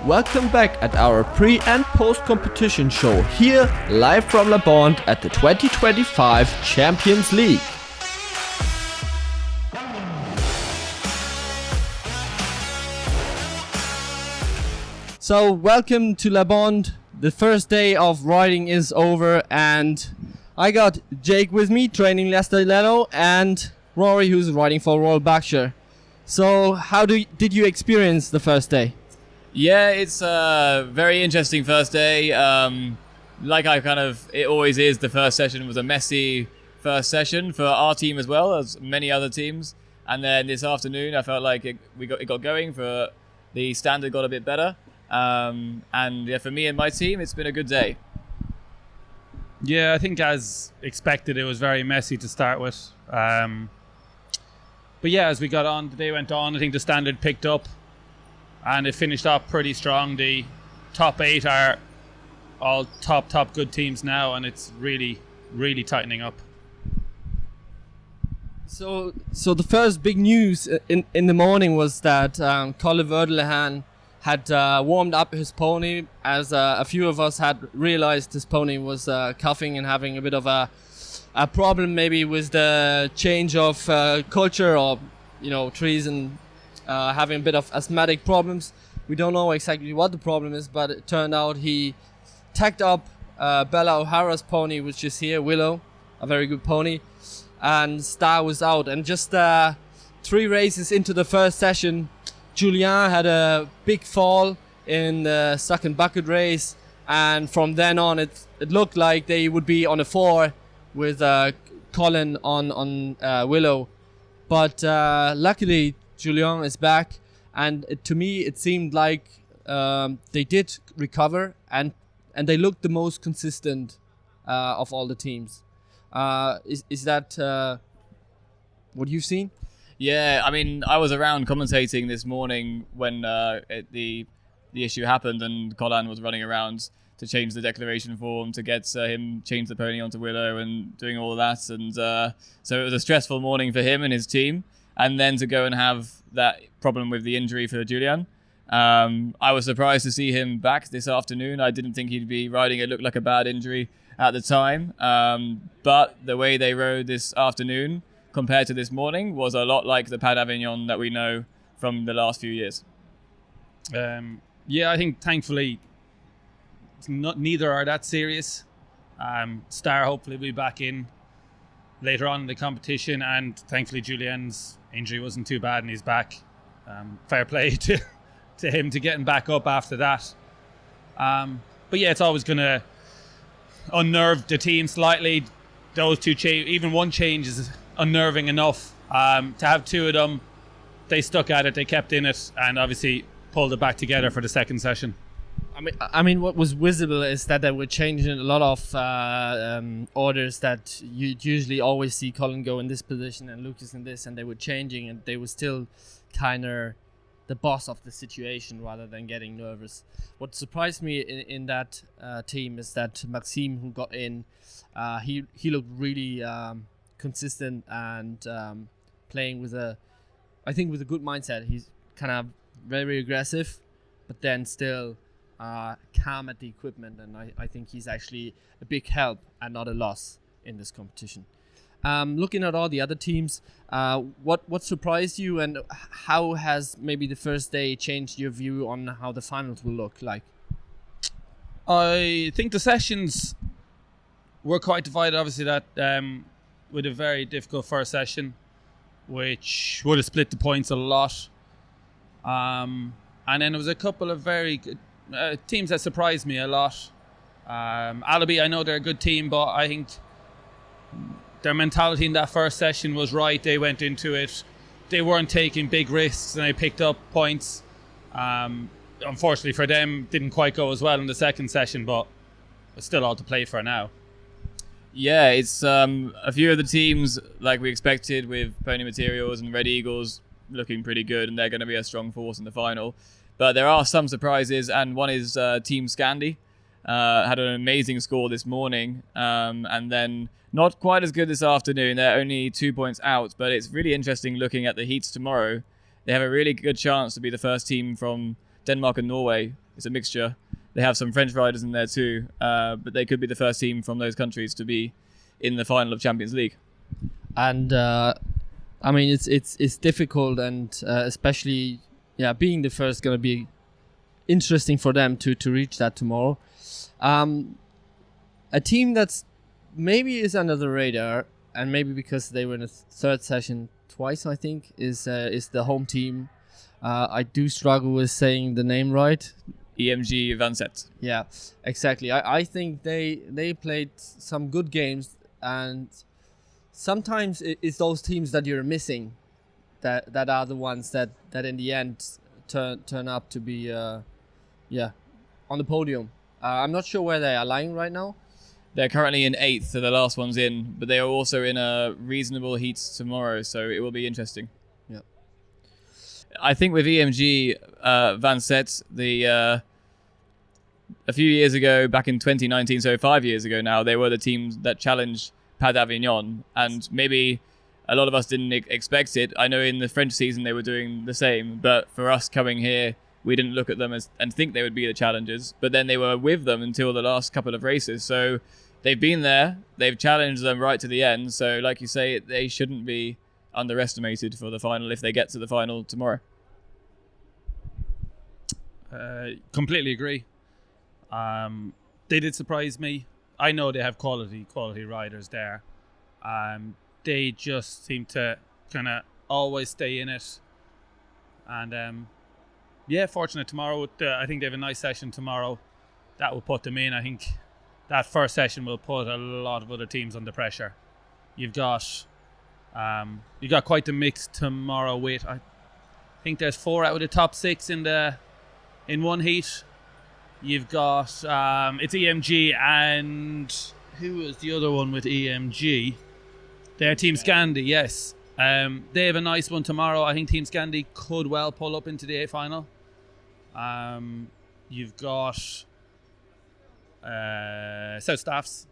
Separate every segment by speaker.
Speaker 1: Welcome back at our pre and post competition show here live from Le Bond at the 2025 Champions League. So welcome to Le Bond. The first day of riding is over and I got Jake with me training Leicester Leno and Rory who's riding for Royal Berkshire. So how did you experience the first day?
Speaker 2: Yeah, it's a very interesting first day. It always is, the first session was a messy first session for our team as well as many other teams. And then this afternoon, I felt like it got going. For the standard got a bit better. And yeah, for me and my team, it's been a good day.
Speaker 3: Yeah, I think as expected, it was very messy to start with. But yeah, as we got on, the day went on, I think the standard picked up. And it finished off pretty strong. The top 8 are all top good teams now, and it's really, really tightening up.
Speaker 1: So the first big news in the morning was that Colin Verdelehen had warmed up his pony, as a few of us had realized his pony was coughing and having a bit of a problem maybe with the change of culture or trees and having a bit of asthmatic problems. We don't know exactly what the problem is, but it turned out he tacked up Bella O'Hara's pony, which is here, Willow, a very good pony, and Star was out. And just 3 races into the first session, Julien had a big fall in the second bucket race, and from then on it looked like they would be on a 4 with Colin on Willow. But luckily Julien is back, and to me it seemed like they did recover and they looked the most consistent of all the teams. Is that what you've seen?
Speaker 2: Yeah, I mean, I was around commentating this morning when the issue happened, and Colin was running around to change the declaration form to get him change the pony onto Willow and doing all of that. And so it was a stressful morning for him and his team. And then to go and have that problem with the injury for Julien. I was surprised to see him back this afternoon. I didn't think he'd be riding. It looked like a bad injury at the time. But the way they rode this afternoon compared to this morning was a lot like the Pas d'Avignon that we know from the last few years.
Speaker 3: Yeah, I think thankfully neither are that serious. Star hopefully will be back in later on in the competition, and thankfully Julien's injury wasn't too bad and he's back. Fair play to him to getting back up after that. But yeah, it's always going to unnerve the team slightly. Those 2 even one change is unnerving enough. To have 2 of them, they stuck at it, they kept in it, and obviously pulled it back together for the second session.
Speaker 1: I mean, what was visible is that they were changing a lot of orders that you usually always see Colin go in this position and Lucas in this, and they were changing, and they were still kind of the boss of the situation rather than getting nervous. What surprised me in that team is that Maxime, who got in, he looked really consistent and playing with a good mindset. He's kind of very aggressive, but then still calm at the equipment, and I think he's actually a big help and not a loss in this competition. Looking at all the other teams, what surprised you, and how has maybe the first day changed your view on how the finals will look like?
Speaker 3: I think the sessions were quite divided. Obviously, that with a very difficult first session, which would have split the points a lot. And then there was a couple of very good teams that surprised me a lot. Alibi, I know they're a good team, but I think their mentality in that first session was right. They went into it. They weren't taking big risks, and they picked up points. Unfortunately for them, didn't quite go as well in the second session, but it's still all to play for now.
Speaker 2: Yeah, it's a few of the teams like we expected, with Pony Materials and Red Eagles looking pretty good, and they're going to be a strong force in the final. But there are some surprises, and one is Team Scandi. Had an amazing score this morning, and then not quite as good this afternoon. They're only 2 points out, but it's really interesting looking at the heats tomorrow. They have a really good chance to be the first team from Denmark and Norway it's a mixture. They have some French riders in there too, but they could be the first team from those countries to be in the final of Champions League.
Speaker 1: And I mean, it's difficult, and especially being the first, gonna be interesting for them to reach that tomorrow. A team that's maybe is under the radar, and maybe because they were in the third session twice, I think, is the home team. I do struggle with saying the name right.
Speaker 2: EMG Vanset.
Speaker 1: Yeah, exactly. I think they played some good games, and sometimes it's those teams that you're missing that are the ones that in the end turn up to be on the podium. I'm not sure where they are lying right now.
Speaker 2: They're currently in 8th, so the last one's in, but they are also in a reasonable heat tomorrow, so it will be interesting.
Speaker 1: Yeah.
Speaker 2: I think with EMG Vanset, a few years ago, back in 2019, so 5 years ago now, they were the teams that challenged Pas d'Avignon, and maybe a lot of us didn't expect it. I know in the French season they were doing the same, but for us coming here, we didn't look at them and think they would be the challengers, but then they were with them until the last couple of races. So they've been there, they've challenged them right to the end. So like you say, they shouldn't be underestimated for the final if they get to the final tomorrow.
Speaker 3: Completely agree. They did surprise me. I know they have quality riders there. They just seem to kind of always stay in it. And fortunate tomorrow. I think they have a nice session tomorrow. That will put them in. I think that first session will put a lot of other teams under pressure. You've got quite the mix tomorrow. With I think there's 4 out of the top 6 in one heat. You've got it's EMG, and who was the other one with EMG? They're Team Scandi, yes. They have a nice one tomorrow. I think Team Scandi could well pull up into the A final. You've got South Staffs.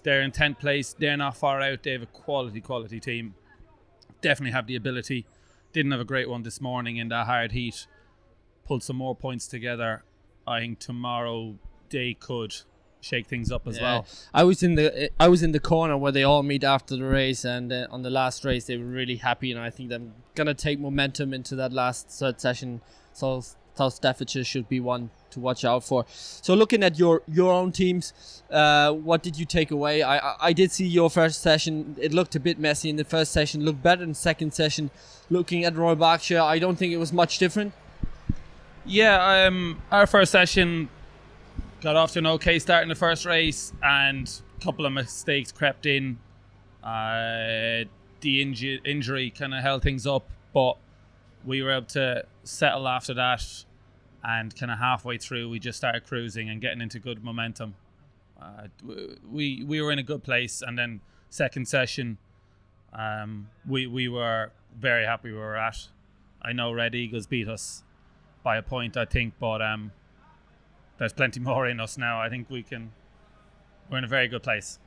Speaker 3: They're in 10th place. They're not far out. They have a quality team. Definitely have the ability. Didn't have a great one this morning in that hard heat. Pulled some more points together. I think tomorrow they could shake things up as well.
Speaker 1: I was in the corner where they all meet after the race, and on the last race they were really happy, and I think they're gonna take momentum into that last third session. So South Staffordshire should be one to watch out for. So looking at your own teams, what did you take away? I did see your first session. It looked a bit messy in the first session, looked better in the second session. Looking at Royal Berkshire, I don't think it was much different.
Speaker 3: Yeah, our first session got off to an okay start in the first race, and a couple of mistakes crept in. The injury kind of held things up, but we were able to settle after that, and kind of halfway through we just started cruising and getting into good momentum. We were in a good place, and then second session we were very happy where we were at. I know Red Eagles beat us by a point, I think, but there's plenty more in us now. I think we're in a very good place.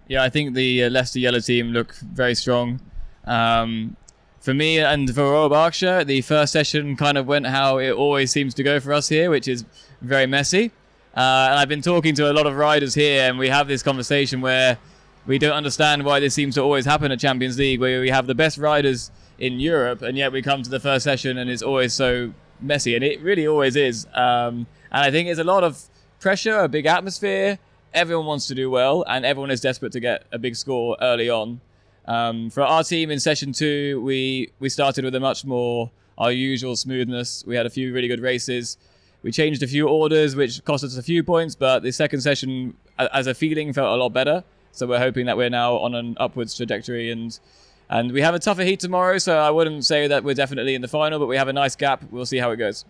Speaker 2: Yeah, I think the Leicester Yellow team look very strong. For me and for Royal Berkshire, the first session kind of went how it always seems to go for us here, which is very messy. And I've been talking to a lot of riders here, and we have this conversation where we don't understand why this seems to always happen at Champions League, where we have the best riders in Europe, and yet we come to the first session and it's always so messy, and it really always is. And I think it's a lot of pressure, a big atmosphere. Everyone wants to do well, and everyone is desperate to get a big score early on. For our team in session 2, we started with a much more our usual smoothness. We had a few really good races. We changed a few orders, which cost us a few points, but the second session, as a feeling, felt a lot better. So we're hoping that we're now on an upwards trajectory, and we have a tougher heat tomorrow, so I wouldn't say that we're definitely in the final, but we have a nice gap. We'll see how it goes.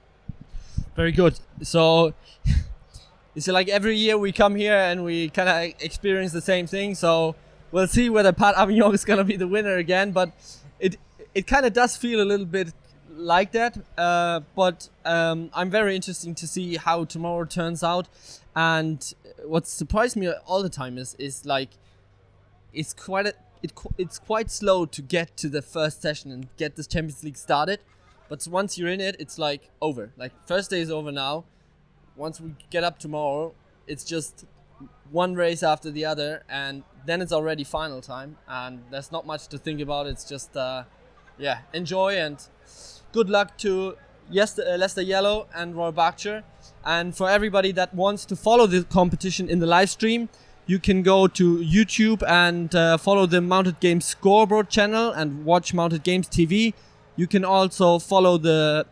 Speaker 1: Very good. So it's like every year we come here and we kind of experience the same thing. So we'll see whether Pas d'Avignon is going to be the winner again. But it kind of does feel a little bit like that. But I'm very interested to see how tomorrow turns out. And what surprised me all the time is like it's quite slow to get to the first session and get this Champions League started. But once you're in it, it's like over. Like first day is over now. once we get up tomorrow, it's just one race after the other, and then it's already final time, and there's not much to think about. It's just enjoy, and good luck to Leicester Yellow and Roy Bachcher. And for everybody that wants to follow the competition in the live stream, you can go to YouTube and follow the Mounted Games Scoreboard channel and watch Mounted Games TV. You can also follow the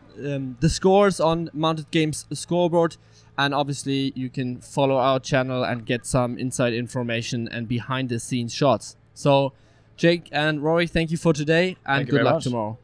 Speaker 1: scores on Mounted Games Scoreboard, and obviously you can follow our channel and get some inside information and behind the scenes shots. So Jake and Rory, thank you for today, and
Speaker 2: Thank you
Speaker 1: good
Speaker 2: very
Speaker 1: luck
Speaker 2: much.
Speaker 1: tomorrow.